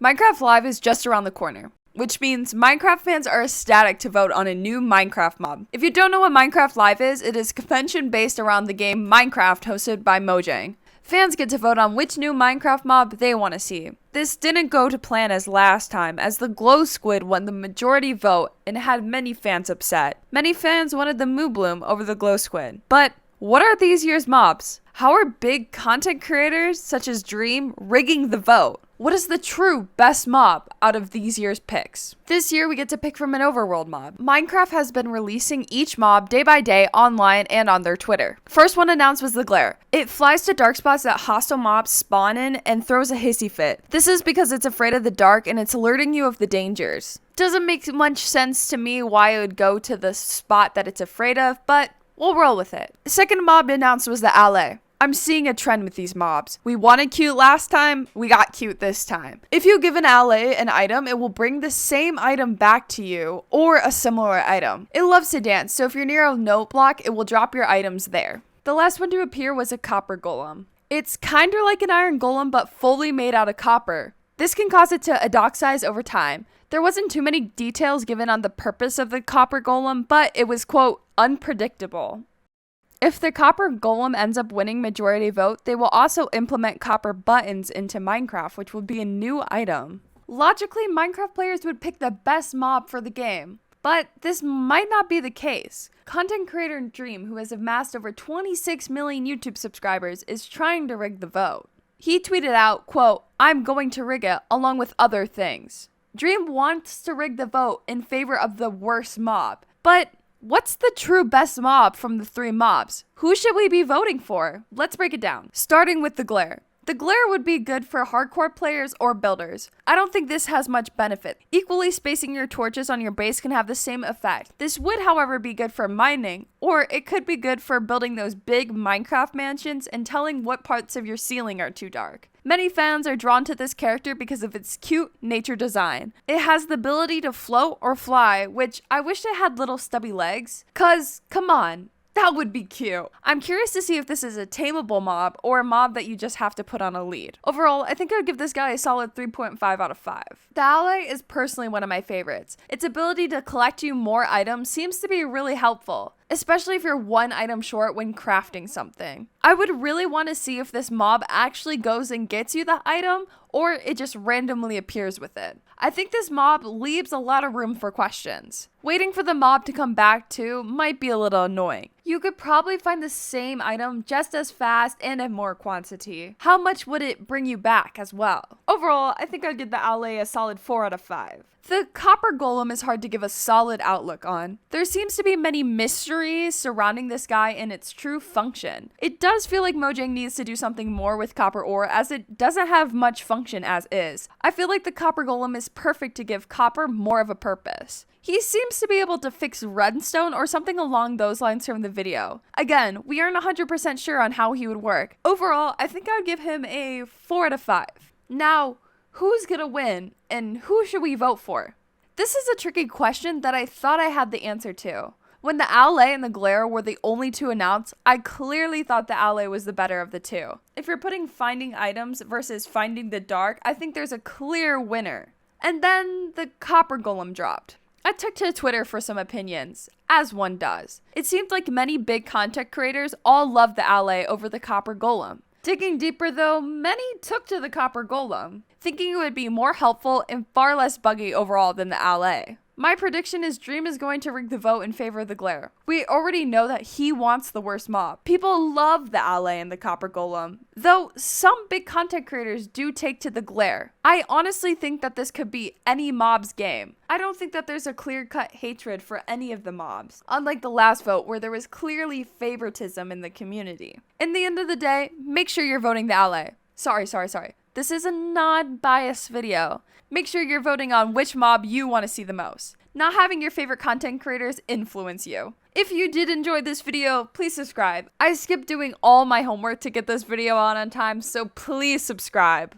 Minecraft Live is just around the corner, which means Minecraft fans are ecstatic to vote on a new Minecraft mob. If you don't know what Minecraft Live is, it is a convention based around the game Minecraft hosted by Mojang. Fans get to vote on which new Minecraft mob they want to see. This didn't go to plan as last time, as the glow squid won the majority vote and had many fans upset. Many fans wanted the moo bloom over the glow squid. But what are these year's mobs? How are big content creators such as Dream rigging the vote? What is the true best mob out of these year's picks? This year we get to pick from an overworld mob. Minecraft has been releasing each mob day by day online and on their Twitter. First one announced was the glare. It flies to dark spots that hostile mobs spawn in and throws a hissy fit. This is because it's afraid of the dark and it's alerting you of the dangers. Doesn't make much sense to me why it would go to the spot that it's afraid of, but we'll roll with it. The second mob announced was the allay. I'm seeing a trend with these mobs. We wanted cute last time, we got cute this time. If you give an allay an item, it will bring the same item back to you or a similar item. It loves to dance, so if you're near a note block, it will drop your items there. The last one to appear was a copper golem. It's kinda like an iron golem, but fully made out of copper. This can cause it to adoxize over time. There wasn't too many details given on the purpose of the copper golem, but it was, quote, unpredictable. If the copper golem ends up winning majority vote, they will also implement copper buttons into Minecraft, which will be a new item. Logically, Minecraft players would pick the best mob for the game, but this might not be the case. Content creator Dream, who has amassed over 26 million YouTube subscribers, is trying to rig the vote. He tweeted out, quote, "I'm going to rig it along with other things." Dream wants to rig the vote in favor of the worst mob, but what's the true best mob from the three mobs? Who should we be voting for? Let's break it down. Starting with the glare. The glare would be good for hardcore players or builders. I don't think this has much benefit. Equally spacing your torches on your base can have the same effect. This would, however, be good for mining, or it could be good for building those big Minecraft mansions and telling what parts of your ceiling are too dark. Many fans are drawn to this character because of its cute nature design. It has the ability to float or fly, which I wish it had little stubby legs, cause come on, that would be cute. I'm curious to see if this is a tameable mob or a mob that you just have to put on a lead. Overall, I think I would give this guy a solid 3.5 out of 5. The allay is personally one of my favorites. Its ability to collect you more items seems to be really helpful, especially if you're one item short when crafting something. I would really want to see if this mob actually goes and gets you the item or it just randomly appears with it. I think this mob leaves a lot of room for questions. Waiting for the mob to come back too might be a little annoying. You could probably find the same item just as fast and in more quantity. How much would it bring you back as well? Overall, I think I'd give the allay a solid 4 out of 5. The copper golem is hard to give a solid outlook on. There seems to be many mysteries surrounding this guy and its true function. It does feel like Mojang needs to do something more with copper ore, as it doesn't have much function as is. I feel like the copper golem is perfect to give copper more of a purpose. He seems to be able to fix redstone or something along those lines from the video. Again, we aren't 100% sure on how he would work. Overall, I think I would give him a 4 out of 5. Now, who's gonna win and who should we vote for? This is a tricky question that I thought I had the answer to. When the allay and the glare were the only two announced, I clearly thought the allay was the better of the two. If you're putting finding items versus finding the dark, I think there's a clear winner. And then the copper golem dropped. I took to Twitter for some opinions, as one does. It seemed like many big content creators all loved the allay over the copper golem. Digging deeper though, many took to the copper golem, thinking it would be more helpful and far less buggy overall than the allay. My prediction is Dream is going to rig the vote in favor of the glare. We already know that he wants the worst mob. People love the allay and the copper golem, though some big content creators do take to the glare. I honestly think that this could be any mob's game. I don't think that there's a clear-cut hatred for any of the mobs, unlike the last vote where there was clearly favoritism in the community. In the end of the day, make sure you're voting the allay. Sorry. This is a non-biased video. Make sure you're voting on which mob you want to see the most, not having your favorite content creators influence you. If you did enjoy this video, please subscribe. I skipped doing all my homework to get this video on time, so please subscribe.